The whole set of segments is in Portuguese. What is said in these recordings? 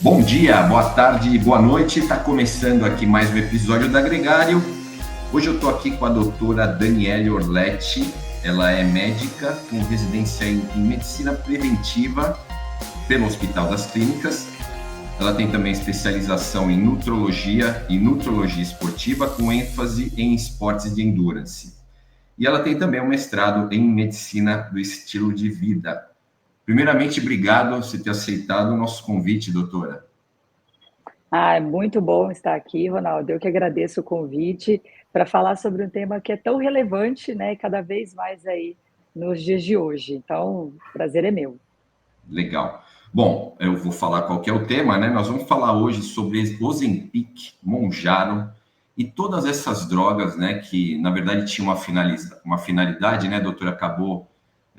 Bom dia, boa tarde, boa noite. Está começando aqui mais um episódio da Gregário. Hoje eu estou aqui com a doutora Daniele Orletti. Ela é médica com residência em medicina preventiva pelo Hospital das Clínicas. Ela tem também especialização em nutrologia e nutrologia esportiva com ênfase em esportes de endurance. E ela tem também um mestrado em medicina do estilo de vida. Primeiramente, obrigado por ter aceitado o nosso convite, doutora. É muito bom estar aqui, Ronaldo. Eu que agradeço o convite para falar sobre um tema que é tão relevante, né, e cada vez mais aí nos dias de hoje. Então, o prazer é meu. Legal. Bom, eu vou falar qual que é o tema, né? Nós vamos falar hoje sobre Ozempic, Mounjaro e todas essas drogas, né? Que na verdade tinham uma finalidade, né? A doutora acabou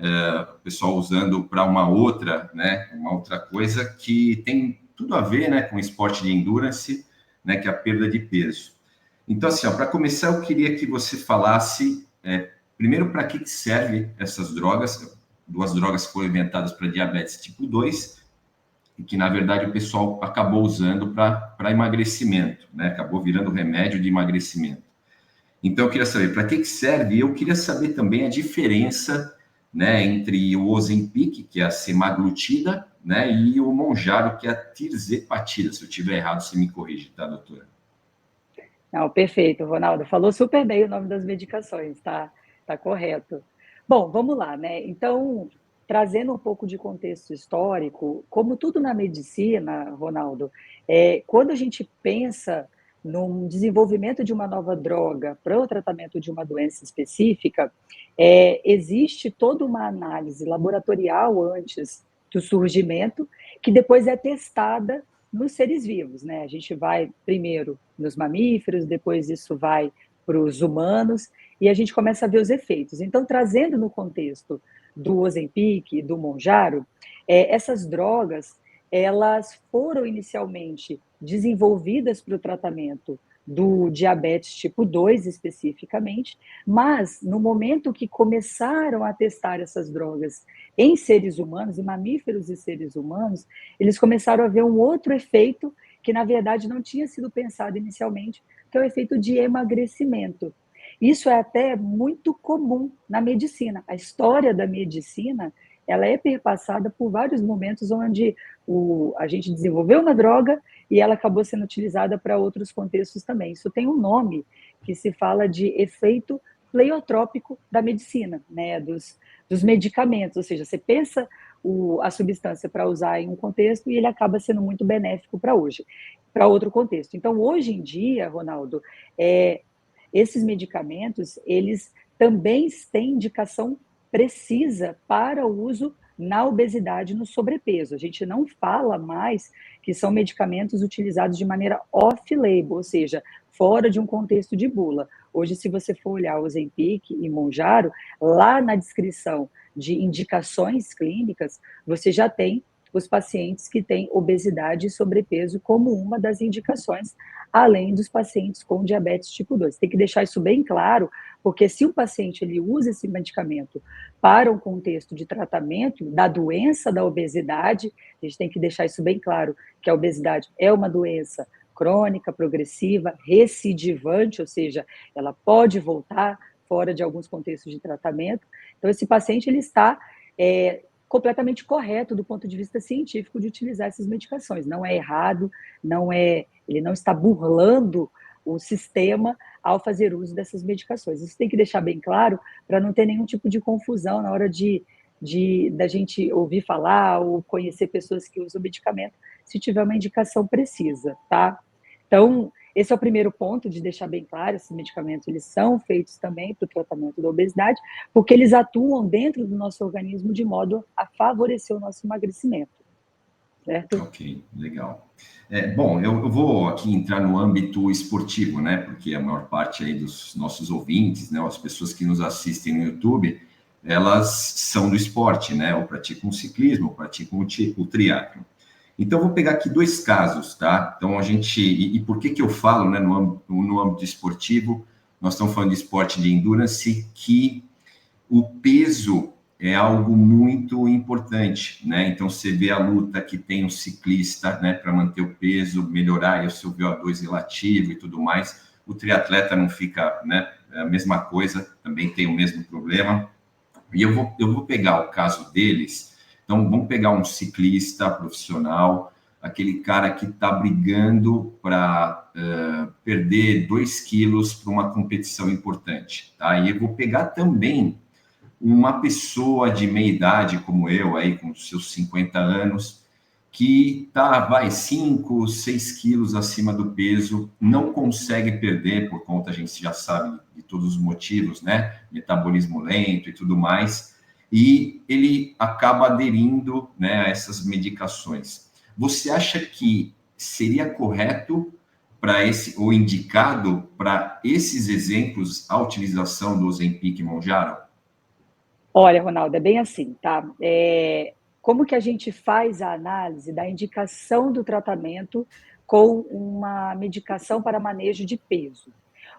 o pessoal usando para uma outra, né? Uma outra coisa que tem tudo a ver, né? Com esporte de endurance, né? Que é a perda de peso. Então, assim, para começar, eu queria que você falasse primeiro para que serve essas drogas. Duas drogas que foram inventadas para diabetes tipo 2 e que, na verdade, o pessoal acabou usando para emagrecimento, né? Acabou virando remédio de emagrecimento. Então, eu queria saber para que serve e eu queria saber também a diferença, né, entre o Ozempic, que é a semaglutida, né, e o Mounjaro, que é a tirzepatida. Se eu estiver errado, você me corrige, tá, doutora? Não, perfeito, Ronaldo. Falou super bem o nome das medicações, tá? Tá correto. Bom, vamos lá, né? Então, trazendo um pouco de contexto histórico, como tudo na medicina, Ronaldo, quando a gente pensa no desenvolvimento de uma nova droga para o tratamento de uma doença específica, existe toda uma análise laboratorial antes do surgimento, que depois é testada nos seres vivos, né? A gente vai primeiro nos mamíferos, depois isso vai para os humanos, e a gente começa a ver os efeitos. Então, trazendo no contexto do Ozempic e do Mounjaro, essas drogas, elas foram inicialmente desenvolvidas para o tratamento do diabetes tipo 2 especificamente, mas no momento que começaram a testar essas drogas em seres humanos, em mamíferos e seres humanos, eles começaram a ver um outro efeito que, na verdade, não tinha sido pensado inicialmente, que é o efeito de emagrecimento. Isso é até muito comum na medicina. A história da medicina, ela é perpassada por vários momentos onde a gente desenvolveu uma droga e ela acabou sendo utilizada para outros contextos também. Isso tem um nome que se fala de efeito pleiotrópico da medicina, né, dos medicamentos, ou seja, você pensa a substância para usar em um contexto e ele acaba sendo muito benéfico para outro contexto. Então, hoje em dia, Ronaldo, esses medicamentos, eles também têm indicação precisa para o uso na obesidade e no sobrepeso. A gente não fala mais que são medicamentos utilizados de maneira off-label, ou seja, fora de um contexto de bula. Hoje, se você for olhar o Ozempic e Mounjaro, lá na descrição de indicações clínicas, você já tem os pacientes que têm obesidade e sobrepeso como uma das indicações, além dos pacientes com diabetes tipo 2. Tem que deixar isso bem claro, porque se o paciente ele usa esse medicamento para um contexto de tratamento da doença da obesidade, a gente tem que deixar isso bem claro, que a obesidade é uma doença crônica, progressiva, recidivante, ou seja, ela pode voltar fora de alguns contextos de tratamento. Então, esse paciente ele está completamente correto do ponto de vista científico de utilizar essas medicações. Não é errado, ele não está burlando o sistema ao fazer uso dessas medicações. Isso tem que deixar bem claro para não ter nenhum tipo de confusão na hora da gente ouvir falar ou conhecer pessoas que usam medicamento, se tiver uma indicação precisa, tá? Então, esse é o primeiro ponto de deixar bem claro, esses medicamentos eles são feitos também para o tratamento da obesidade, porque eles atuam dentro do nosso organismo de modo a favorecer o nosso emagrecimento, certo? Ok, legal. Bom, eu vou aqui entrar no âmbito esportivo, né? Porque a maior parte aí dos nossos ouvintes, né, as pessoas que nos assistem no YouTube, elas são do esporte, né? Ou praticam o ciclismo, ou praticam o triatlo. Então, eu vou pegar aqui dois casos, tá? Então, e por que eu falo, né, no âmbito esportivo, nós estamos falando de esporte de endurance, que o peso é algo muito importante, né? Então, você vê a luta que tem um ciclista, né, para manter o peso, melhorar o seu VO2 relativo e tudo mais. O triatleta não fica, né, a mesma coisa, também tem o mesmo problema. E eu vou pegar o caso deles. Então, vamos pegar um ciclista profissional, aquele cara que está brigando para perder 2 quilos para uma competição importante. Tá? E eu vou pegar também uma pessoa de meia idade, como eu, aí com seus 50 anos, que está, 5, 6 quilos acima do peso, não consegue perder por conta, a gente já sabe de todos os motivos, né? Metabolismo lento e tudo mais, e ele acaba aderindo, né, a essas medicações. Você acha que seria correto para esse, ou indicado para esses exemplos, a utilização do Ozempic e Mounjaro? Olha, Ronaldo, é bem assim, tá? Como que a gente faz a análise da indicação do tratamento com uma medicação para manejo de peso?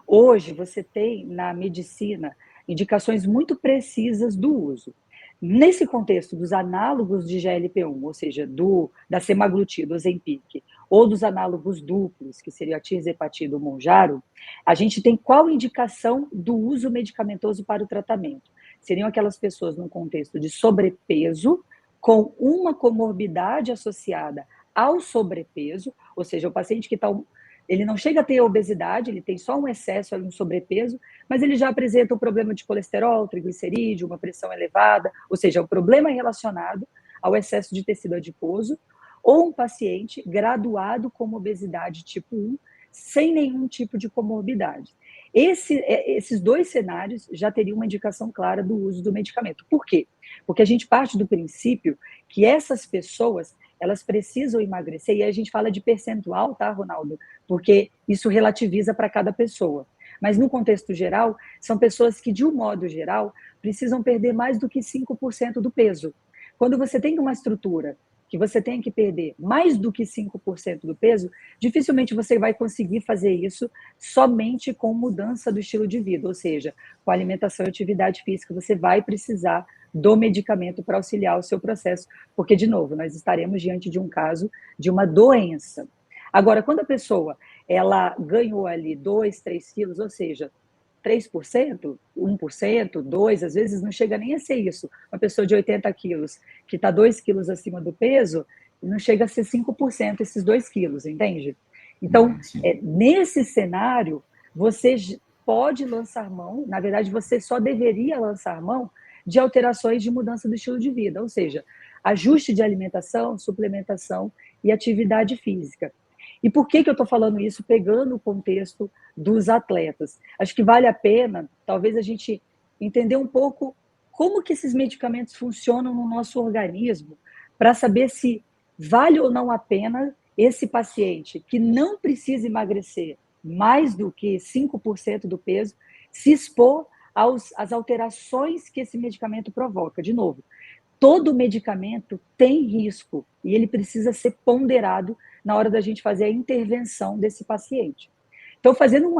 Hoje, você tem na medicina indicações muito precisas do uso. Nesse contexto dos análogos de GLP-1, ou seja, da semaglutida, Ozempic, ou dos análogos duplos, que seria a tirzepatida ou Mounjaro, a gente tem qual indicação do uso medicamentoso para o tratamento? Seriam aquelas pessoas num contexto de sobrepeso, com uma comorbidade associada ao sobrepeso, ou seja, o paciente que está ele não chega a ter obesidade, ele tem só um excesso, um sobrepeso, mas ele já apresenta um problema de colesterol, triglicerídeo, uma pressão elevada, ou seja, um problema relacionado ao excesso de tecido adiposo, ou um paciente graduado com obesidade tipo 1, sem nenhum tipo de comorbidade. Esses dois cenários já teriam uma indicação clara do uso do medicamento. Por quê? Porque a gente parte do princípio que essas pessoas elas precisam emagrecer, e aí a gente fala de percentual, tá, Ronaldo? Porque isso relativiza para cada pessoa. Mas no contexto geral, são pessoas que, de um modo geral, precisam perder mais do que 5% do peso. Quando você tem uma estrutura que você tem que perder mais do que 5% do peso, dificilmente você vai conseguir fazer isso somente com mudança do estilo de vida, ou seja, com alimentação e atividade física, você vai precisar do medicamento para auxiliar o seu processo, porque, de novo, nós estaremos diante de um caso de uma doença. Agora, quando a pessoa ela ganhou ali 2, 3 quilos, ou seja, 3%, 1%, 2%, às vezes não chega nem a ser isso. Uma pessoa de 80 quilos, que está 2 quilos acima do peso, não chega a ser 5% esses 2 quilos, entende? Então, nesse cenário, você pode lançar mão, na verdade, você só deveria lançar mão de alterações de mudança do estilo de vida, ou seja, ajuste de alimentação, suplementação e atividade física. E por que eu estou falando isso pegando o contexto dos atletas? Acho que vale a pena, talvez, a gente entender um pouco como que esses medicamentos funcionam no nosso organismo, para saber se vale ou não a pena esse paciente que não precisa emagrecer mais do que 5% do peso, se expor às alterações que esse medicamento provoca. De novo, todo medicamento tem risco e ele precisa ser ponderado na hora da gente fazer a intervenção desse paciente. Então, fazendo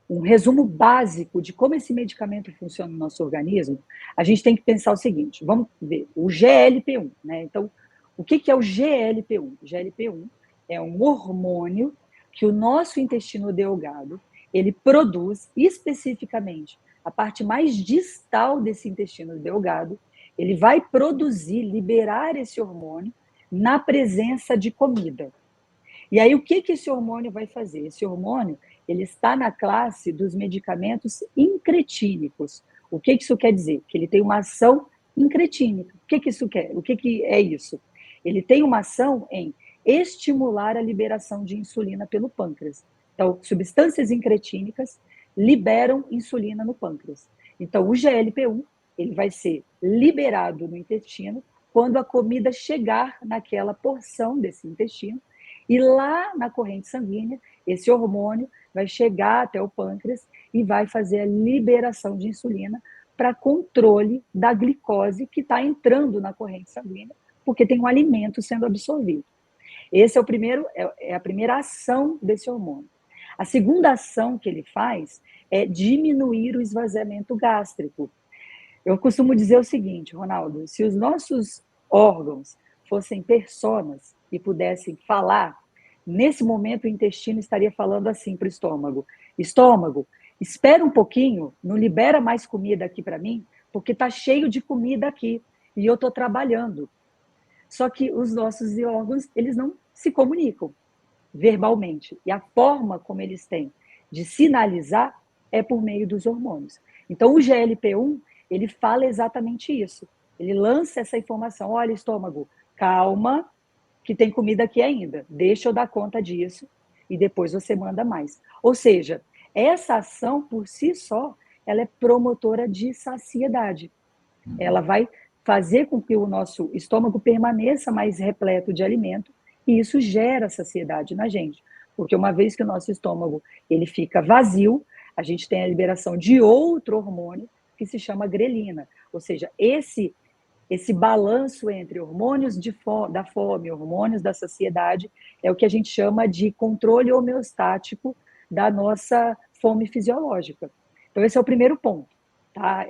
um resumo básico de como esse medicamento funciona no nosso organismo, a gente tem que pensar o seguinte, vamos ver, o GLP-1, né? Então, o que é o GLP-1? O GLP-1 é um hormônio que o nosso intestino delgado, ele produz especificamente a parte mais distal desse intestino delgado, ele vai produzir, liberar esse hormônio na presença de comida. E aí, o que esse hormônio vai fazer? Esse hormônio, ele está na classe dos medicamentos incretínicos. O que isso quer dizer? Que ele tem uma ação incretínica. O que isso quer? O que é isso? Ele tem uma ação em estimular a liberação de insulina pelo pâncreas. Então, substâncias incretínicas liberam insulina no pâncreas. Então, o GLP-1, ele vai ser liberado no intestino quando a comida chegar naquela porção desse intestino, e lá na corrente sanguínea, esse hormônio vai chegar até o pâncreas e vai fazer a liberação de insulina para controle da glicose que está entrando na corrente sanguínea, porque tem um alimento sendo absorvido. Esse é a primeira ação desse hormônio. A segunda ação que ele faz é diminuir o esvaziamento gástrico. Eu costumo dizer o seguinte, Ronaldo, se os nossos órgãos fossem personas e pudessem falar, nesse momento o intestino estaria falando assim para o estômago: estômago, espera um pouquinho, não libera mais comida aqui para mim, porque está cheio de comida aqui e eu estou trabalhando. Só que os nossos órgãos, eles não se comunicam verbalmente. E a forma como eles têm de sinalizar é por meio dos hormônios. Então, o GLP-1, ele fala exatamente isso. Ele lança essa informação: olha, estômago, calma, que tem comida aqui ainda. Deixa eu dar conta disso e depois você manda mais. Ou seja, essa ação por si só, ela é promotora de saciedade. Ela vai fazer com que o nosso estômago permaneça mais repleto de alimento e isso gera saciedade na gente. Porque uma vez que o nosso estômago ele fica vazio, a gente tem a liberação de outro hormônio que se chama grelina. Ou seja, esse balanço entre hormônios da fome, hormônios da saciedade, é o que a gente chama de controle homeostático da nossa fome fisiológica. Então, esse é o primeiro ponto, tá?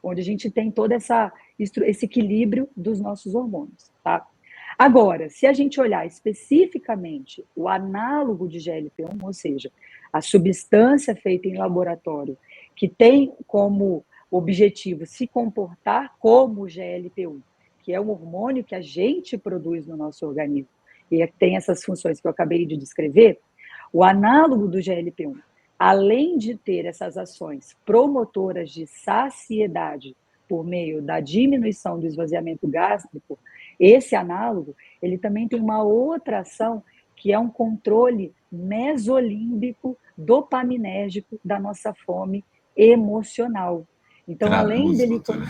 Onde a gente tem todo esse equilíbrio dos nossos hormônios, tá? Agora, se a gente olhar especificamente o análogo de GLP-1, ou seja, a substância feita em laboratório, que tem como objetivo se comportar como o GLP-1, que é um hormônio que a gente produz no nosso organismo e tem essas funções que eu acabei de descrever, o análogo do GLP-1, além de ter essas ações promotoras de saciedade por meio da diminuição do esvaziamento gástrico, esse análogo, ele também tem uma outra ação que é um controle mesolímbico dopaminérgico da nossa fome emocional. Então, além Traduz, dele doutora.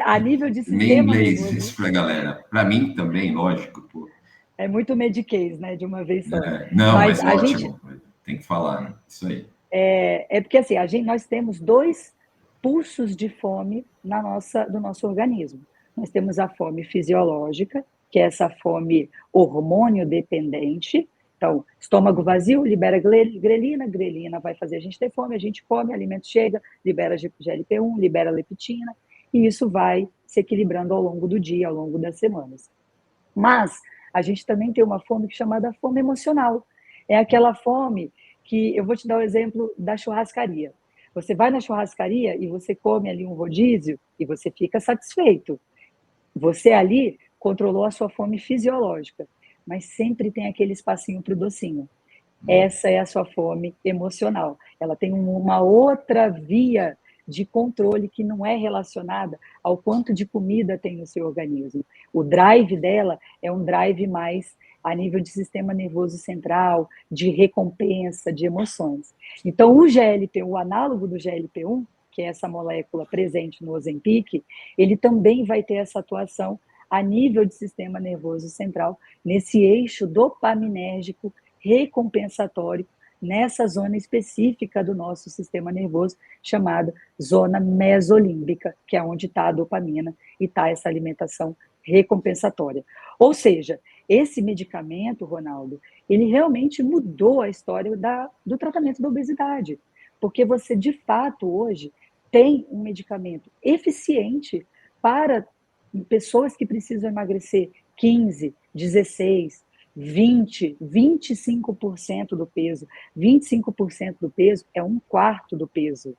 a nível de Em sistema inglês nervoso, isso para a galera. Para mim também, lógico. Pô. é muito mediquês, né, de uma vez só. Não, Mas mas a gente ótimo. Tem que falar, né? Isso aí. é porque assim, nós temos dois pulsos de fome do nosso organismo. Nós temos a fome fisiológica, que é essa fome hormônio dependente. Então, estômago vazio, libera grelina, grelina vai fazer a gente ter fome, a gente come, alimento chega, libera GLP-1, libera leptina, e isso vai se equilibrando ao longo do dia, ao longo das semanas. Mas a gente também tem uma fome chamada fome emocional. É aquela fome que, eu vou te dar o exemplo da churrascaria. Você vai na churrascaria e você come ali um rodízio e você fica satisfeito. Você ali controlou a sua fome fisiológica, mas sempre tem aquele espacinho para o docinho. Essa é a sua fome emocional. Ela tem uma outra via de controle que não é relacionada ao quanto de comida tem no seu organismo. O drive dela é um drive mais a nível de sistema nervoso central, de recompensa, de emoções. Então, o GLP-1, o análogo do GLP-1, que é essa molécula presente no Ozempic, ele também vai ter essa atuação a nível de sistema nervoso central, nesse eixo dopaminérgico recompensatório nessa zona específica do nosso sistema nervoso, chamada zona mesolímbica, que é onde está a dopamina e está essa alimentação recompensatória. Ou seja, esse medicamento, Ronaldo, ele realmente mudou a história do tratamento da obesidade, porque você, de fato, hoje tem um medicamento eficiente para pessoas que precisam emagrecer 15, 16, 20, 25% do peso. 25% do peso é um quarto do peso.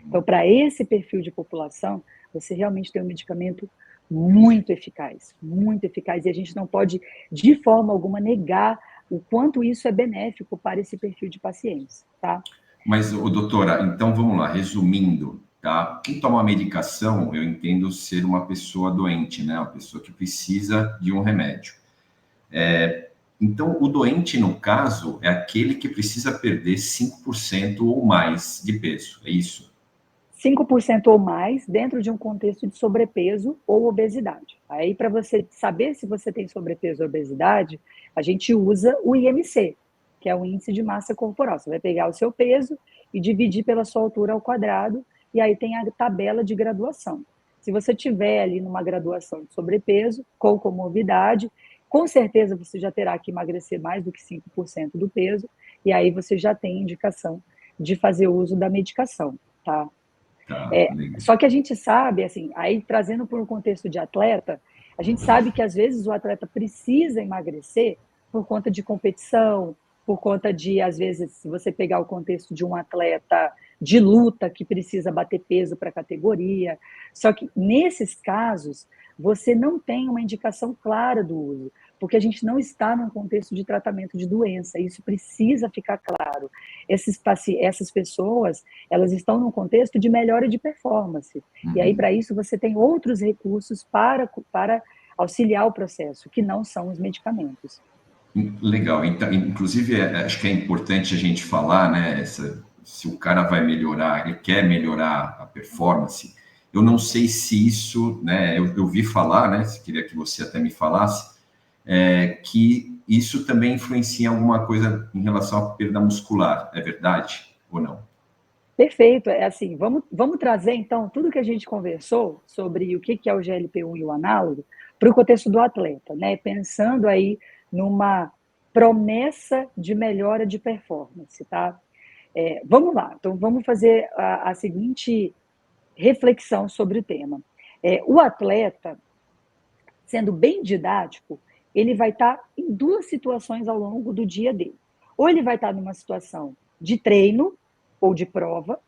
Então, para esse perfil de população, você realmente tem um medicamento muito eficaz, e a gente não pode, de forma alguma, negar o quanto isso é benéfico para esse perfil de pacientes, tá? Mas, doutora, então vamos lá, resumindo, tá? Quem toma medicação, eu entendo ser uma pessoa doente, né? Uma pessoa que precisa de um remédio. Então, o doente, no caso, é aquele que precisa perder 5% ou mais de peso, é isso? 5% ou mais dentro de um contexto de sobrepeso ou obesidade. Aí, para você saber se você tem sobrepeso ou obesidade, a gente usa o IMC, que é o índice de massa corporal. Você vai pegar o seu peso e dividir pela sua altura ao quadrado, e aí tem a tabela de graduação. Se você tiver ali numa graduação de sobrepeso, com comorbidade, com certeza você já terá que emagrecer mais do que 5% do peso, e aí você já tem indicação de fazer uso da medicação, tá? Tá, legal. Só que a gente sabe, assim, aí trazendo para um contexto de atleta, a gente sabe que às vezes o atleta precisa emagrecer por conta de competição, por conta de, às vezes, se você pegar o contexto de um atleta de luta que precisa bater peso para a categoria. Só que nesses casos, você não tem uma indicação clara do uso, porque a gente não está num contexto de tratamento de doença, isso precisa ficar claro. Essas pessoas, elas estão num contexto de melhora de performance, e aí para isso você tem outros recursos para auxiliar o processo, que não são os medicamentos. Legal. Então, inclusive, acho que é importante a gente falar, né? Se o cara vai melhorar, ele quer melhorar a performance. Eu não sei se isso, né? Eu vi falar, né? Se queria que você até me falasse, que isso também influencia em alguma coisa em relação à perda muscular. É verdade ou não? Perfeito, é assim, vamos trazer então tudo que a gente conversou sobre o que é o GLP-1 e o análogo para o contexto do atleta, né? Pensando aí numa promessa de melhora de performance, tá? Vamos lá, então vamos fazer a seguinte reflexão sobre o tema. O atleta, sendo bem didático, ele vai estar em duas situações ao longo do dia dele. Ou ele vai estar numa situação de treino ou de prova,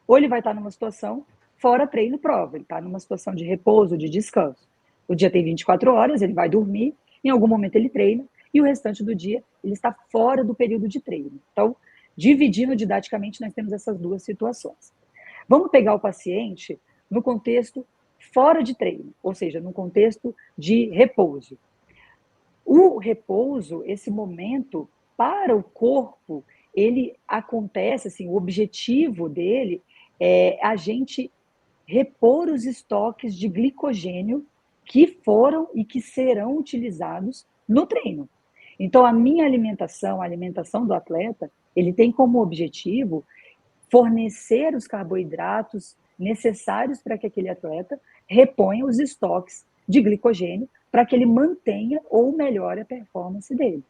ou ele vai estar numa situação fora treino e prova. Ele está numa situação de repouso, de descanso. O dia tem 24 horas, ele vai dormir, em algum momento ele treina, e o restante do dia ele está fora do período de treino. Então, dividindo didaticamente, nós temos essas duas situações. Vamos pegar o paciente no contexto fora de treino, ou seja, no contexto de repouso. O repouso, esse momento para o corpo, ele acontece, assim, o objetivo dele é a gente repor os estoques de glicogênio que foram e que serão utilizados no treino. Então, a minha alimentação, a alimentação do atleta, ele tem como objetivo fornecer os carboidratos necessários para que aquele atleta reponha os estoques de glicogênio para que ele mantenha ou melhore a performance dele.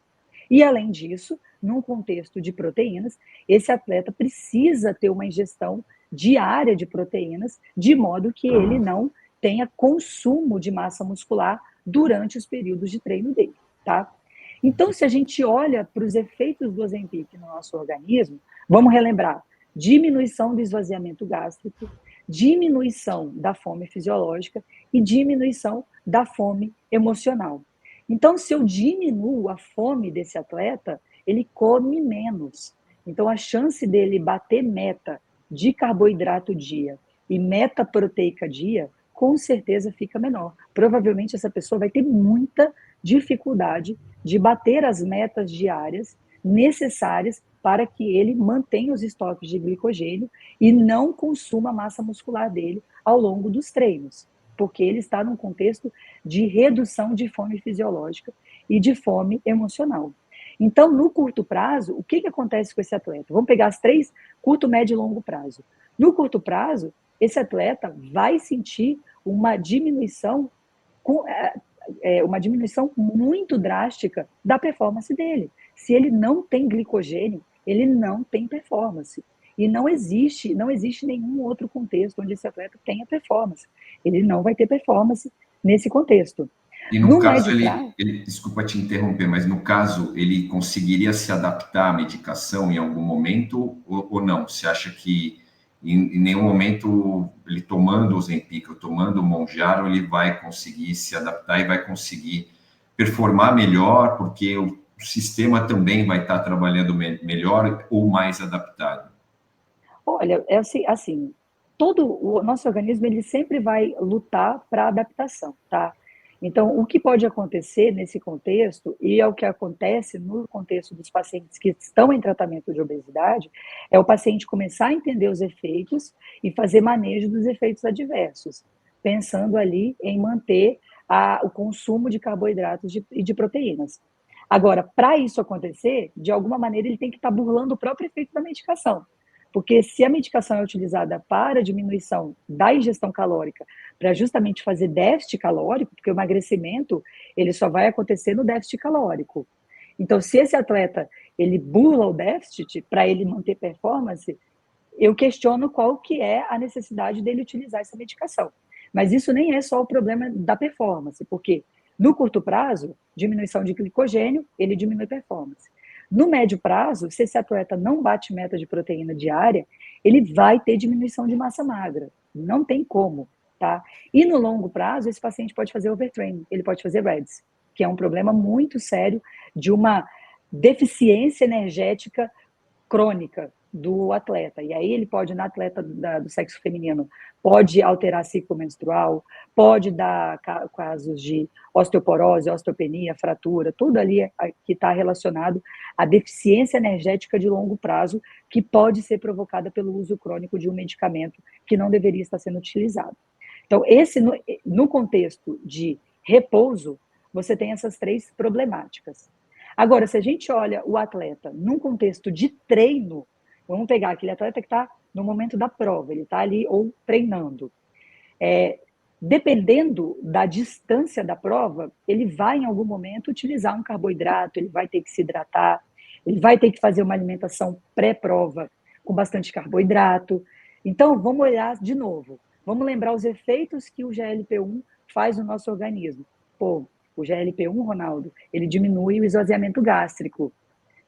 E, além disso, num contexto de proteínas, esse atleta precisa ter uma ingestão diária de proteínas, de modo que ele não tenha consumo de massa muscular durante os períodos de treino dele, tá? Então, se a gente olha para os efeitos do Ozempic no nosso organismo, vamos relembrar: diminuição do esvaziamento gástrico, diminuição da fome fisiológica e diminuição da fome emocional. Então, se eu diminuo a fome desse atleta, ele come menos. Então, a chance dele bater meta de carboidrato dia e meta proteica dia, com certeza fica menor. Provavelmente essa pessoa vai ter muita dificuldade de bater as metas diárias necessárias para que ele mantenha os estoques de glicogênio e não consuma a massa muscular dele ao longo dos treinos, porque ele está num contexto de redução de fome fisiológica e de fome emocional. Então, no curto prazo, o que acontece com esse atleta? Vamos pegar as três: curto, médio e longo prazo. No curto prazo, esse atleta vai sentir uma diminuição muito drástica da performance dele. Se ele não tem glicogênio, ele não tem performance. E não existe nenhum outro contexto onde esse atleta tenha performance. Ele não vai ter performance nesse contexto. E no caso, desculpa te interromper, mas no caso, ele conseguiria se adaptar à medicação em algum momento ou não? Você acha que em nenhum momento ele tomando o Ozempic ou tomando o Mounjaro, ele vai conseguir se adaptar e vai conseguir performar melhor, porque o sistema também vai estar trabalhando melhor ou mais adaptado? Olha, é assim, todo o nosso organismo ele sempre vai lutar para adaptação, tá? Então, o que pode acontecer nesse contexto, e é o que acontece no contexto dos pacientes que estão em tratamento de obesidade, é o paciente começar a entender os efeitos e fazer manejo dos efeitos adversos, pensando ali em manter o consumo de carboidratos e de proteínas. Agora, para isso acontecer, de alguma maneira ele tem que estar burlando o próprio efeito da medicação. Porque se a medicação é utilizada para diminuição da ingestão calórica, para justamente fazer déficit calórico, porque o emagrecimento ele só vai acontecer no déficit calórico. Então, se esse atleta ele burla o déficit para ele manter performance, eu questiono qual que é a necessidade dele utilizar essa medicação. Mas isso nem é só o problema da performance, porque no curto prazo, diminuição de glicogênio, ele diminui performance. No médio prazo, se esse atleta não bate meta de proteína diária, ele vai ter diminuição de massa magra. Não tem como, tá? E no longo prazo, esse paciente pode fazer overtraining, ele pode fazer REDS, que é um problema muito sério de uma deficiência energética crônica do atleta. E aí ele pode, na atleta do sexo feminino, pode alterar ciclo menstrual, pode dar casos de osteoporose, osteopenia, fratura, tudo ali que está relacionado à deficiência energética de longo prazo, que pode ser provocada pelo uso crônico de um medicamento que não deveria estar sendo utilizado. Então, no contexto de repouso, você tem essas três problemáticas. Agora, se a gente olha o atleta num contexto de treino, vamos pegar aquele atleta que está no momento da prova, ele está ali ou treinando. Dependendo da distância da prova, ele vai em algum momento utilizar um carboidrato, ele vai ter que se hidratar, ele vai ter que fazer uma alimentação pré-prova com bastante carboidrato. Então, vamos olhar de novo. Vamos lembrar os efeitos que o GLP-1 faz no nosso organismo. Pô, o GLP-1, Ronaldo, ele diminui o esvaziamento gástrico.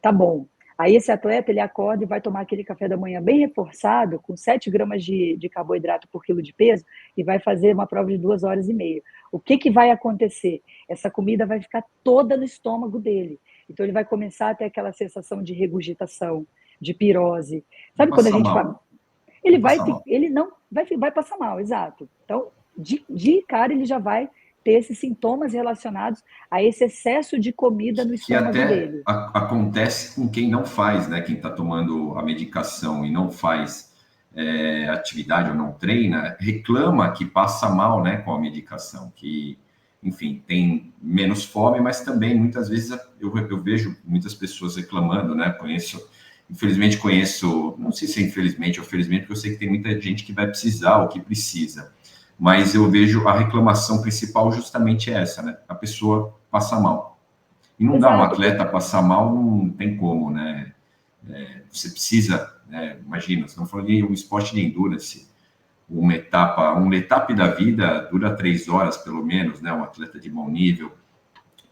Tá bom. Aí esse atleta, ele acorda e vai tomar aquele café da manhã bem reforçado, com 7 gramas de carboidrato por quilo de peso, e vai fazer uma prova de 2 horas e meia. O que vai acontecer? Essa comida vai ficar toda no estômago dele. Então ele vai começar a ter aquela sensação de regurgitação, de pirose. Sabe quando a gente vai... Ele não vai passar mal, exato. Então, de cara, ele já vai ter esses sintomas relacionados a esse excesso de comida no estômago dele. Acontece com quem não faz, né? Quem está tomando a medicação e não faz atividade ou não treina, reclama que passa mal, né, com a medicação, que, enfim, tem menos fome, mas também, muitas vezes, eu vejo muitas pessoas reclamando, né? Infelizmente conheço, não sei se é infelizmente ou felizmente, porque eu sei que tem muita gente que vai precisar ou que precisa, mas eu vejo a reclamação principal justamente essa, né? A pessoa passa mal. E não dá um atleta passar mal, não tem como, né? Você precisa, imagina, estamos falando de um esporte de endurance, uma etapa da vida dura 3 horas, pelo menos, né? Um atleta de bom nível.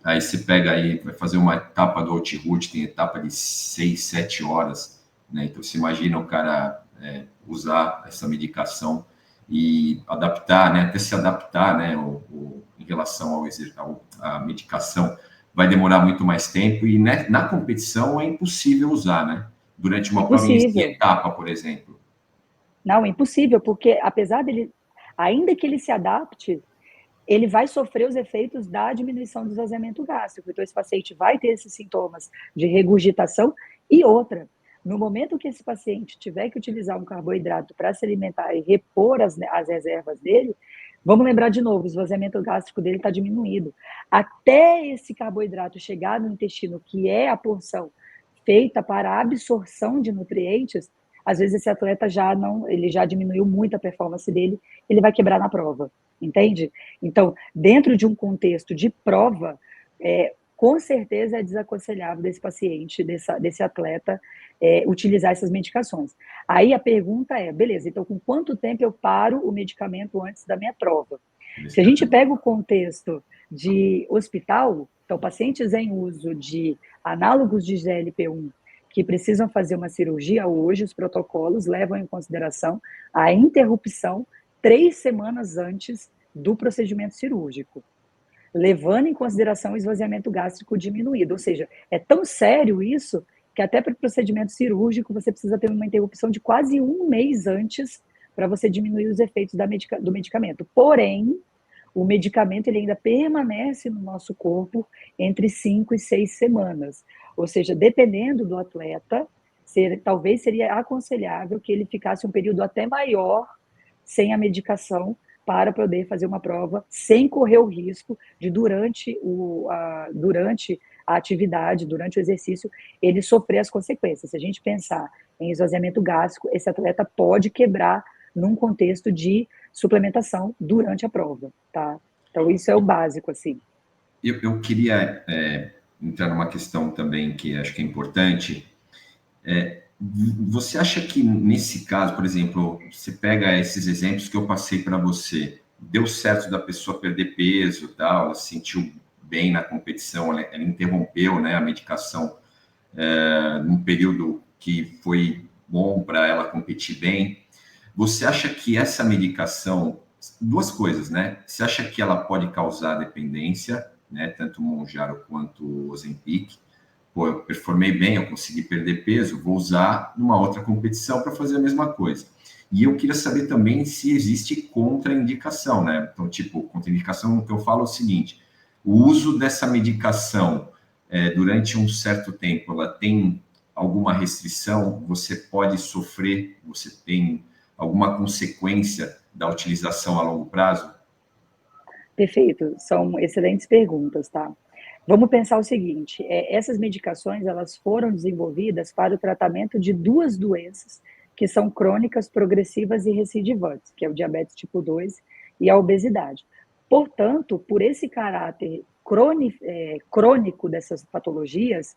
Aí você pega aí, vai fazer uma etapa do Altiroute, tem etapa de 6, 7 horas, né? Então, você imagina o cara usar essa medicação e adaptar, né? Até se adaptar, né? Em relação à medicação, vai demorar muito mais tempo e, né, na competição é impossível usar, né? Durante uma prova em etapa, por exemplo. Não, é impossível, porque apesar dele, ainda que ele se adapte, ele vai sofrer os efeitos da diminuição do esvaziamento gástrico. Então, esse paciente vai ter esses sintomas de regurgitação. E outra, no momento que esse paciente tiver que utilizar um carboidrato para se alimentar e repor as reservas dele, vamos lembrar de novo, o esvaziamento gástrico dele está diminuído. Até esse carboidrato chegar no intestino, que é a porção feita para a absorção de nutrientes, às vezes esse atleta ele já diminuiu muito a performance dele, ele vai quebrar na prova, entende? Então, dentro de um contexto de prova, com certeza é desaconselhável desse paciente, desse atleta, utilizar essas medicações. Aí a pergunta é, beleza, então com quanto tempo eu paro o medicamento antes da minha prova? Se a gente pega o contexto de hospital, então pacientes em uso de análogos de GLP-1 que precisam fazer uma cirurgia, hoje os protocolos levam em consideração a interrupção 3 semanas antes do procedimento cirúrgico, levando em consideração o esvaziamento gástrico diminuído. Ou seja, é tão sério isso que até para o procedimento cirúrgico você precisa ter uma interrupção de quase 1 mês antes para você diminuir os efeitos do medicamento. Porém, o medicamento ele ainda permanece no nosso corpo entre 5 e 6 semanas. Ou seja, dependendo do atleta, talvez seria aconselhável que ele ficasse um período até maior sem a medicação para poder fazer uma prova sem correr o risco de, durante a atividade, durante o exercício, ele sofrer as consequências. Se a gente pensar em esvaziamento gástrico, esse atleta pode quebrar num contexto de suplementação durante a prova, tá? Então, isso é o básico, assim. Eu queria entrar numa questão também que acho que é importante. Você acha que nesse caso, por exemplo, você pega esses exemplos que eu passei para você, deu certo da pessoa perder peso, tal, ela se sentiu bem na competição, ela interrompeu, né, a medicação num período que foi bom para ela competir bem. Você acha que essa medicação, duas coisas, né? Você acha que ela pode causar dependência, né? Tanto o Mounjaro quanto o Ozempic. Pô, eu performei bem, eu consegui perder peso, vou usar numa outra competição para fazer a mesma coisa. E eu queria saber também se existe contraindicação, né? Então, tipo, contraindicação, o que eu falo é o seguinte: o uso dessa medicação durante um certo tempo, ela tem alguma restrição? Você pode sofrer? Você tem alguma consequência da utilização a longo prazo? Perfeito, são excelentes perguntas, tá? Vamos pensar o seguinte, essas medicações, elas foram desenvolvidas para o tratamento de duas doenças que são crônicas, progressivas e recidivantes, que é o diabetes tipo 2 e a obesidade. Portanto, por esse caráter crônico dessas patologias,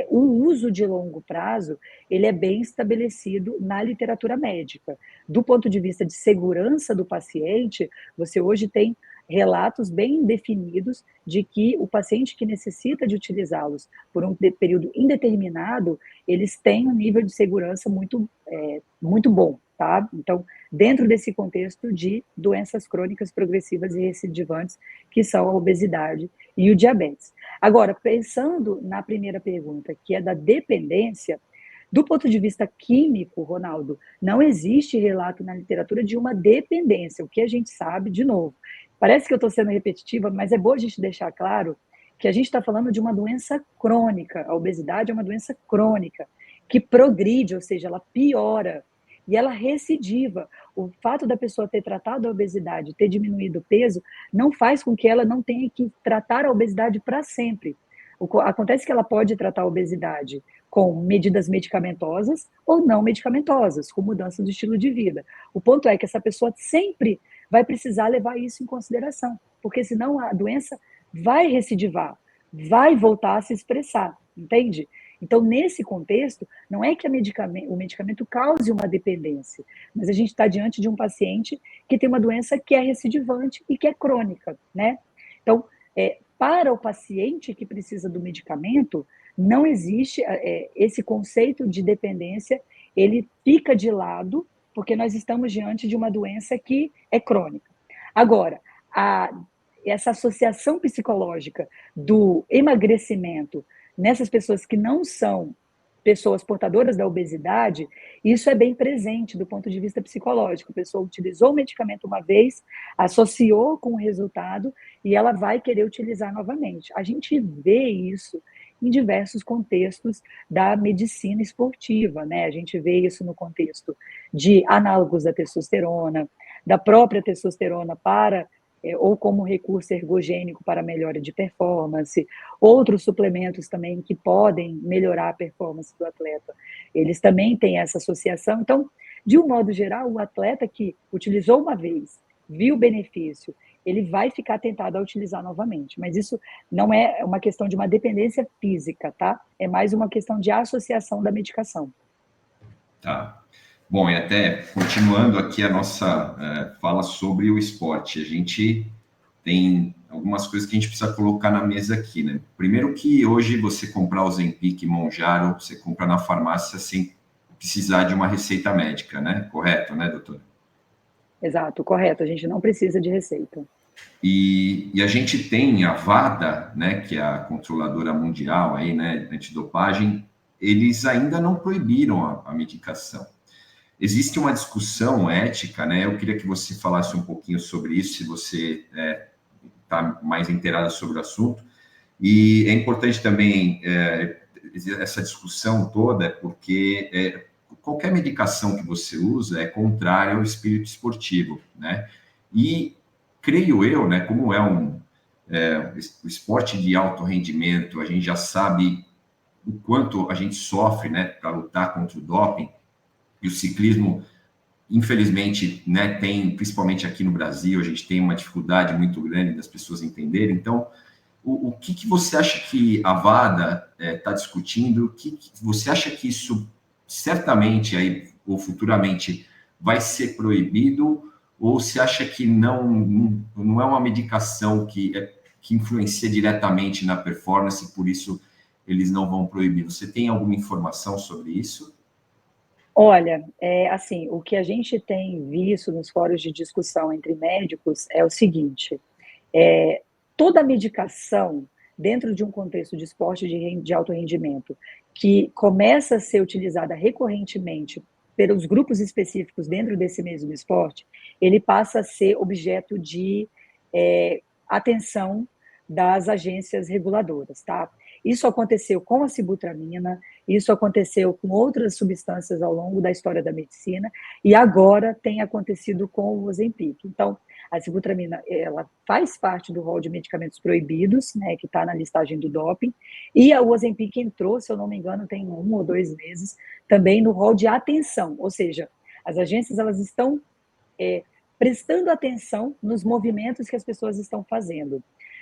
o uso de longo prazo, ele é bem estabelecido na literatura médica. Do ponto de vista de segurança do paciente, você hoje tem relatos bem definidos de que o paciente que necessita de utilizá-los por um período indeterminado, eles têm um nível de segurança muito bom, tá? Então, dentro desse contexto de doenças crônicas progressivas e recidivantes, que são a obesidade e o diabetes. Agora, pensando na primeira pergunta, que é da dependência, do ponto de vista químico, Ronaldo, não existe relato na literatura de uma dependência. O que a gente sabe, de novo, parece que eu estou sendo repetitiva, mas é bom a gente deixar claro que a gente está falando de uma doença crônica. A obesidade é uma doença crônica, que progride, ou seja, ela piora, e ela recidiva. O fato da pessoa ter tratado a obesidade, ter diminuído o peso, não faz com que ela não tenha que tratar a obesidade para sempre. Acontece que ela pode tratar a obesidade com medidas medicamentosas ou não medicamentosas, com mudança do estilo de vida. O ponto é que essa pessoa sempre vai precisar levar isso em consideração, porque senão a doença vai recidivar, vai voltar a se expressar, entende? Então, nesse contexto, não é que o medicamento cause uma dependência, mas a gente está diante de um paciente que tem uma doença que é recidivante e que é crônica, né? Então, para o paciente que precisa do medicamento, não existe esse conceito de dependência, ele fica de lado, porque nós estamos diante de uma doença que é crônica. Agora, essa associação psicológica do emagrecimento nessas pessoas que não são pessoas portadoras da obesidade, isso é bem presente do ponto de vista psicológico. A pessoa utilizou o medicamento uma vez, associou com o resultado e ela vai querer utilizar novamente. A gente vê isso em diversos contextos da medicina esportiva, né? A gente vê isso no contexto de análogos da testosterona, da própria testosterona ou como recurso ergogênico para melhora de performance, outros suplementos também que podem melhorar a performance do atleta, eles também têm essa associação. Então, de um modo geral, o atleta que utilizou uma vez, viu o benefício, ele vai ficar tentado a utilizar novamente. Mas isso não é uma questão de uma dependência física, tá? É mais uma questão de associação da medicação. Tá. Bom, e até continuando aqui a nossa fala sobre o esporte, a gente tem algumas coisas que a gente precisa colocar na mesa aqui, né? Primeiro que hoje você comprar o Ozempic e Mounjaro, você compra na farmácia sem precisar de uma receita médica, né? Correto, né, doutora? Exato, correto. A gente não precisa de receita. E a gente tem a WADA, né, que é a controladora mundial aí, né, antidopagem, eles ainda não proibiram a medicação. Existe uma discussão ética, né? Eu queria que você falasse um pouquinho sobre isso, se você está mais inteirado sobre o assunto. E é importante também essa discussão toda, porque qualquer medicação que você usa é contrária ao espírito esportivo, né? E creio eu, né, como é o esporte de alto rendimento, a gente já sabe o quanto a gente sofre, né, para lutar contra o doping, e o ciclismo, infelizmente, né, tem, principalmente aqui no Brasil, a gente tem uma dificuldade muito grande das pessoas entenderem. Então, o que você acha que a WADA está discutindo? Você acha que isso certamente aí, ou futuramente vai ser proibido, ou você acha que não é uma medicação que influencia diretamente na performance, por isso eles não vão proibir? Você tem alguma informação sobre isso? Olha, assim, o que a gente tem visto nos fóruns de discussão entre médicos é o seguinte: é, toda medicação dentro de um contexto de esporte de alto rendimento que começa a ser utilizada recorrentemente pelos grupos específicos dentro desse mesmo esporte, ele passa a ser objeto de atenção das agências reguladoras, tá? Isso aconteceu com a sibutramina, isso aconteceu com outras substâncias ao longo da história da medicina e agora tem acontecido com o Ozempic. Então, a sibutramina, ela faz parte do rol de medicamentos proibidos, né, que está na listagem do doping, e a Ozempic entrou, se eu não me engano, tem 1 ou 2 meses, também no rol de atenção, ou seja, as agências elas estão prestando atenção nos movimentos que as pessoas estão fazendo.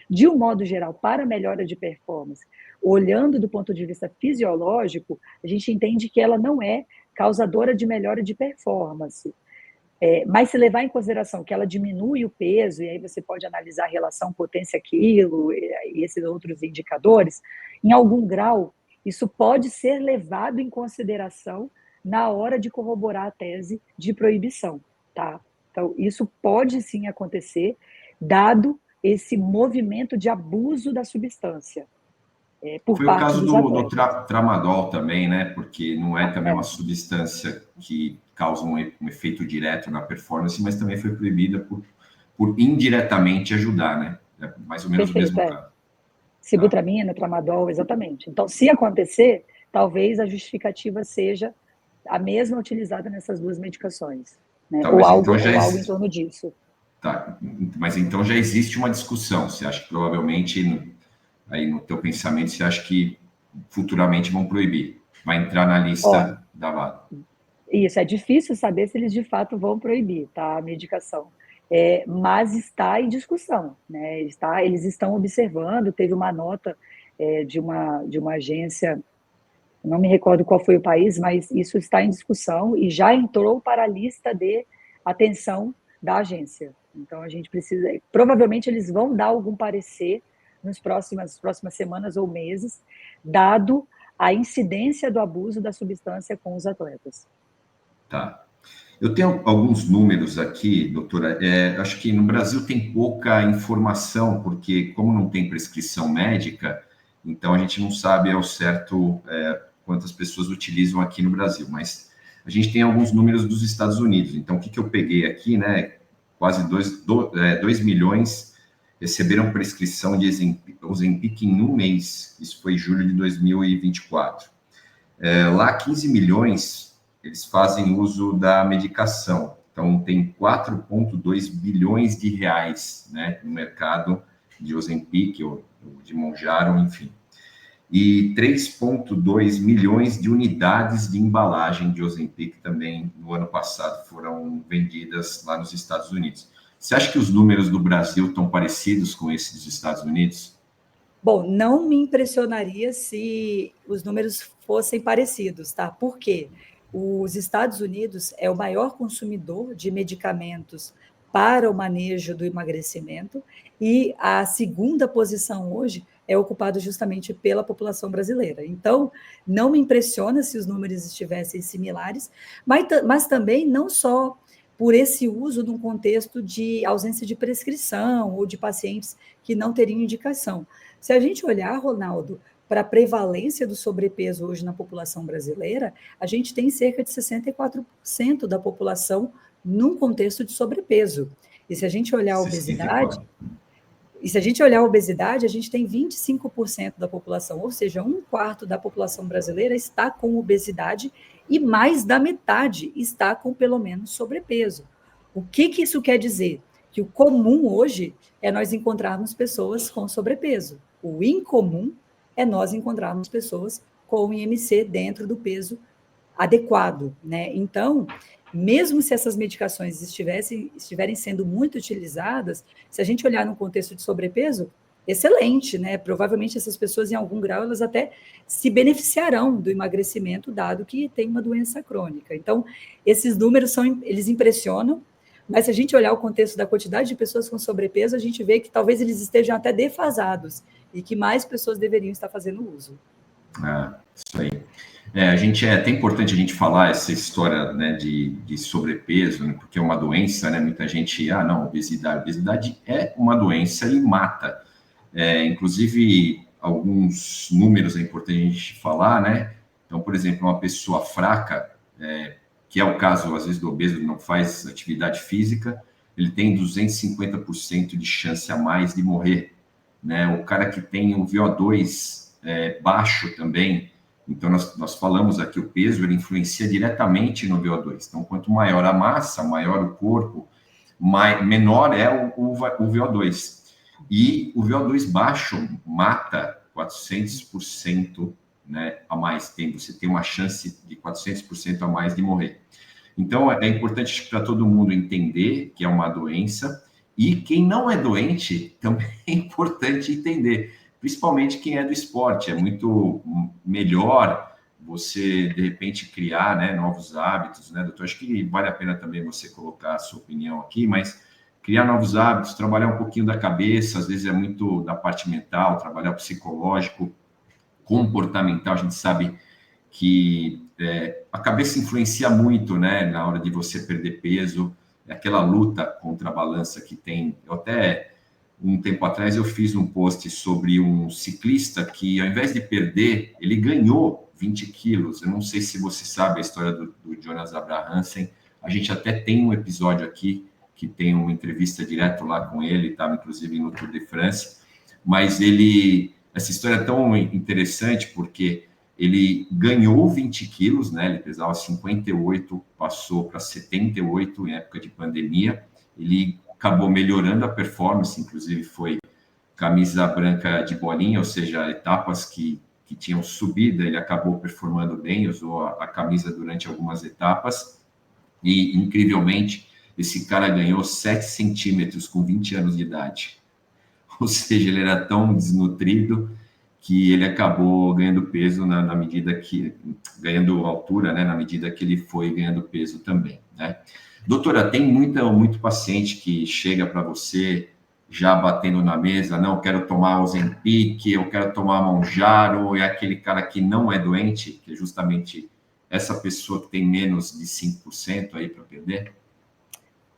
De um modo geral, para a melhora de performance, olhando do ponto de vista fisiológico, a gente entende que ela não é causadora de melhora de performance. Mas se levar em consideração que ela diminui o peso, e aí você pode analisar a relação potência-quilo e esses outros indicadores, em algum grau, isso pode ser levado em consideração na hora de corroborar a tese de proibição, tá? Então, isso pode sim acontecer, dado esse movimento de abuso da substância por Foi o parte caso dos do atletas. tramadol também, né? Porque não é também uma substância que causa um efeito direto na performance, mas também foi proibida por indiretamente ajudar, né? É mais ou menos o Perfeito, mesmo caso. Tá. Sibutramina, tramadol, exatamente. Então, se acontecer, talvez a justificativa seja a mesma utilizada nessas duas medicações, né? Tá, Ou mas algo, então ou algo em torno disso. tá, mas então já existe uma discussão. Você acha que provavelmente aí no teu pensamento você acha que futuramente vão proibir? Vai entrar na Ó, lista da WADA? isso, é difícil saber se eles de fato vão proibir, tá, a medicação. Mas está em discussão, né? Eles estão observando, teve uma nota de uma agência, não me recordo qual foi o país, mas isso está em discussão e já entrou para a lista de atenção da agência. Então a gente precisa, provavelmente eles vão dar algum parecer nas próximas semanas ou meses, dado a incidência do abuso da substância com os atletas. Tá. Eu tenho alguns números aqui, doutora. Acho que no Brasil tem pouca informação, porque como não tem prescrição médica, então a gente não sabe ao certo quantas pessoas utilizam aqui no Brasil, mas a gente tem alguns números dos Estados Unidos. Então, o que eu peguei aqui, né? Quase 2 milhões receberam prescrição de Ozempic em um mês. Isso foi em julho de 2024. Lá, 15 milhões eles fazem uso da medicação. Então, tem 4,2 bilhões de reais, né, no mercado de Ozempic ou de Mounjaro, enfim. E 3,2 milhões de unidades de embalagem de Ozempic também no ano passado foram vendidas lá nos Estados Unidos. Você acha que os números do Brasil estão parecidos com esses dos Estados Unidos? Bom, não me impressionaria se os números fossem parecidos, tá? Por quê? Os Estados Unidos é o maior consumidor de medicamentos para o manejo do emagrecimento e a segunda posição hoje é ocupada justamente pela população brasileira. Então, não me impressiona se os números estivessem similares, mas também não só por esse uso num contexto de ausência de prescrição ou de pacientes que não teriam indicação. Se a gente olhar, Ronaldo, para a prevalência do sobrepeso hoje na população brasileira, a gente tem cerca de 64% da população num contexto de sobrepeso. E se a gente olhar a obesidade, 64. a gente tem 25% da população, ou seja, 1/4 da população brasileira está com obesidade e mais da metade está com pelo menos sobrepeso. O que isso quer dizer? Que o comum hoje é nós encontrarmos pessoas com sobrepeso. O incomum é nós encontrarmos pessoas com IMC dentro do peso adequado, né? Então, mesmo se essas medicações estiverem sendo muito utilizadas, se a gente olhar no contexto de sobrepeso, excelente, né? Provavelmente essas pessoas, em algum grau, elas até se beneficiarão do emagrecimento, dado que tem uma doença crônica. Então, esses números eles impressionam, mas se a gente olhar o contexto da quantidade de pessoas com sobrepeso, a gente vê que talvez eles estejam até defasados e que mais pessoas deveriam estar fazendo uso. Isso aí. É até importante a gente falar essa história, né, de sobrepeso, né, porque é uma doença, né? Muita gente, não, obesidade. Obesidade é uma doença e mata. Inclusive, alguns números é importante a gente falar, né? Então, por exemplo, uma pessoa fraca, que é o caso, às vezes, do obeso, não faz atividade física, ele tem 250% de chance a mais de morrer, né? O cara que tem o VO2 baixo também, então nós falamos aqui, o peso, ele influencia diretamente no VO2. Então, quanto maior a massa, maior o corpo, menor é o VO2. E o VO2 baixo mata 400%, né, a mais. Você tem uma chance de 400% a mais de morrer. Então, é importante para todo mundo entender que é uma doença, e quem não é doente também é importante entender, principalmente quem é do esporte. É muito melhor você, de repente, criar, né, novos hábitos, né, doutor? Acho que vale a pena também você colocar a sua opinião aqui, mas criar novos hábitos, trabalhar um pouquinho da cabeça, às vezes é muito da parte mental, trabalhar o psicológico, comportamental. A gente sabe que a cabeça influencia muito, né, na hora de você perder peso, aquela luta contra a balança que tem. Eu até, um tempo atrás, eu fiz um post sobre um ciclista que, ao invés de perder, ele ganhou 20 quilos. Eu não sei se você sabe a história do Jonas Abrahamsen. A gente até tem um episódio aqui que tem uma entrevista direto lá com ele, estava inclusive no Tour de France, mas essa história é tão interessante porque ele ganhou 20 quilos, né? Ele pesava 58, passou para 78 em época de pandemia. Ele acabou melhorando a performance, inclusive foi camisa branca de bolinha, ou seja, etapas que tinham subida, ele acabou performando bem, usou a camisa durante algumas etapas, e incrivelmente, esse cara ganhou 7 centímetros com 20 anos de idade. Ou seja, ele era tão desnutrido que ele acabou ganhando peso na medida que, ganhando altura, né, na medida que ele foi ganhando peso também, né? Doutora, tem muito paciente que chega para você já batendo na mesa, não, eu quero tomar Ozempic, eu quero tomar Mounjaro, é aquele cara que não é doente, que é justamente essa pessoa que tem menos de 5% aí para perder?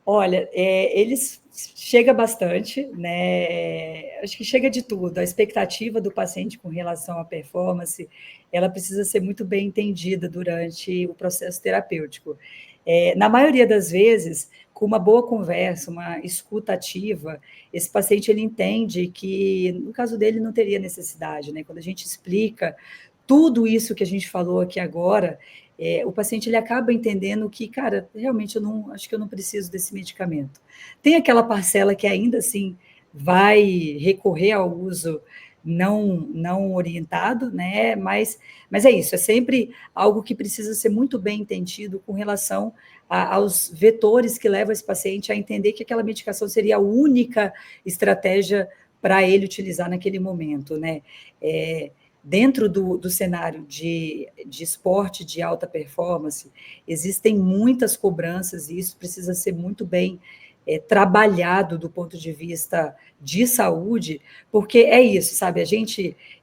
Olha, eles chega bastante, né? Acho que chega de tudo. A expectativa do paciente com relação à performance, ela precisa ser muito bem entendida durante o processo terapêutico. Na maioria das vezes, com uma boa conversa, uma escuta ativa, esse paciente ele entende que, no caso dele, não teria necessidade, né? Quando a gente explica tudo isso que a gente falou aqui agora, o paciente ele acaba entendendo que, cara, realmente acho que eu não preciso desse medicamento. Tem aquela parcela que ainda assim vai recorrer ao uso não orientado, né? Mas é isso, é sempre algo que precisa ser muito bem entendido com relação aos vetores que levam esse paciente a entender que aquela medicação seria a única estratégia para ele utilizar naquele momento, né? Dentro do cenário de esporte de alta performance, existem muitas cobranças e isso precisa ser muito bem trabalhado do ponto de vista de saúde, porque é isso, sabe?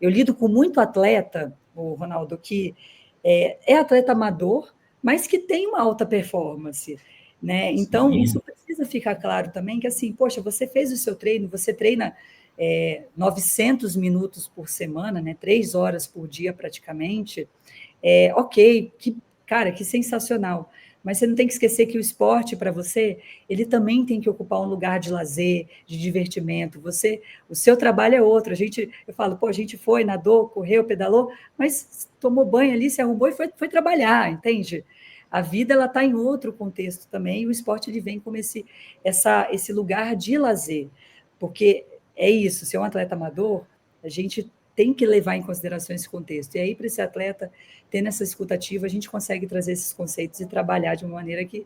Eu lido com muito atleta, o Ronaldo, que é atleta amador, mas que tem uma alta performance, né? Então, Sim. isso precisa ficar claro também, que assim, poxa, você fez o seu treino, você treina 900 minutos por semana, né, 3 horas por dia praticamente, ok, cara, que sensacional. Mas você não tem que esquecer que o esporte, para você, ele também tem que ocupar um lugar de lazer, de divertimento. O seu trabalho é outro. Eu falo, pô, a gente foi, nadou, correu, pedalou, mas tomou banho ali, se arrumou e foi trabalhar, entende? A vida ela está em outro contexto também, e o esporte ele vem como esse lugar de lazer, porque é isso, se é um atleta amador, a gente tem que levar em consideração esse contexto. E aí, para esse atleta, tendo essa escutativa, a gente consegue trazer esses conceitos e trabalhar de uma maneira que,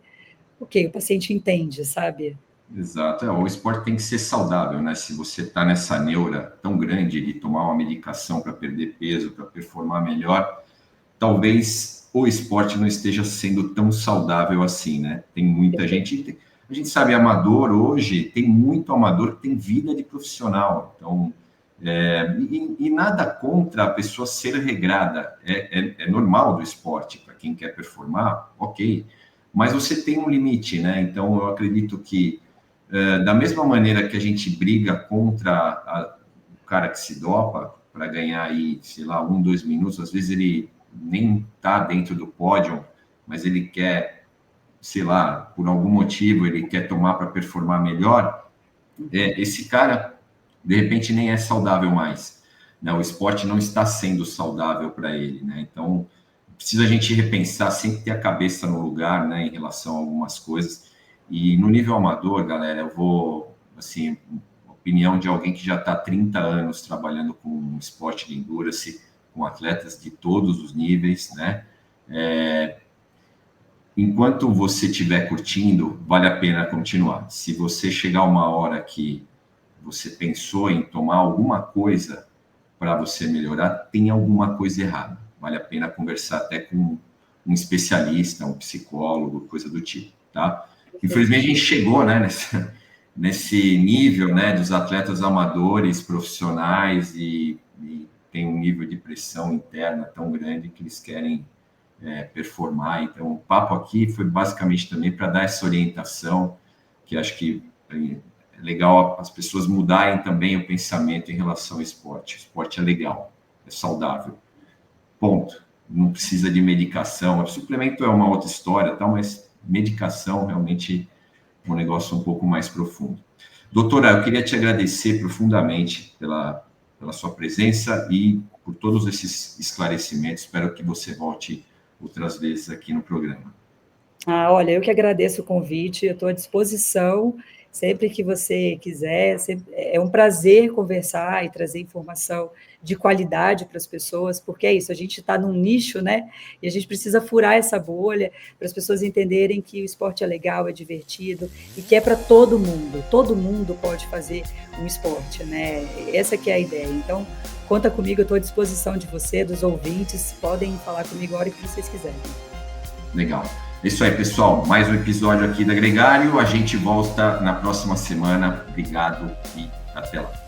ok, o paciente entende, sabe? Exato. O esporte tem que ser saudável, né? Se você está nessa neura tão grande de tomar uma medicação para perder peso, para performar melhor, talvez o esporte não esteja sendo tão saudável assim, né? Tem muita gente, a gente sabe, amador hoje, tem muito amador que tem vida de profissional, então, e nada contra a pessoa ser regrada, é normal do esporte, para quem quer performar, ok, mas você tem um limite, né? Então, eu acredito que, da mesma maneira que a gente briga contra o cara que se dopa para ganhar aí, sei lá, 1, 2 minutos, às vezes ele nem está dentro do pódio, mas ele quer, sei lá, por algum motivo, ele quer tomar para performar melhor, esse cara, de repente, nem é saudável mais. Né? O esporte não está sendo saudável para ele. Né? Então, precisa a gente repensar, sempre ter a cabeça no lugar, né, em relação a algumas coisas. E no nível amador, galera, eu vou, assim, opinião de alguém que já está há 30 anos trabalhando com esporte de endurance, com atletas de todos os níveis, né? Enquanto você estiver curtindo, vale a pena continuar. Se você chegar uma hora que você pensou em tomar alguma coisa para você melhorar, tem alguma coisa errada. Vale a pena conversar até com um especialista, um psicólogo, coisa do tipo, tá? Infelizmente, a gente chegou, né, nesse nível, né, dos atletas amadores, profissionais, e tem um nível de pressão interna tão grande que eles querem performar. Então, o papo aqui foi basicamente também para dar essa orientação, que acho que é legal as pessoas mudarem também o pensamento em relação ao esporte. O esporte é legal, é saudável. Ponto. Não precisa de medicação. O suplemento é uma outra história, tal, mas medicação realmente é um negócio um pouco mais profundo. Doutora, eu queria te agradecer profundamente pela sua presença e por todos esses esclarecimentos. Espero que você volte outras vezes aqui no programa. Olha, eu que agradeço o convite, eu estou à disposição, sempre que você quiser, é um prazer conversar e trazer informação de qualidade para as pessoas, porque é isso, a gente está num nicho, né, e a gente precisa furar essa bolha, para as pessoas entenderem que o esporte é legal, é divertido, e que é para todo mundo pode fazer um esporte, né, essa que é a ideia, então, conta comigo, eu estou à disposição de você, dos ouvintes, podem falar comigo a hora que vocês quiserem. Legal. É isso aí, pessoal. Mais um episódio aqui da Gregário. A gente volta na próxima semana. Obrigado e até lá.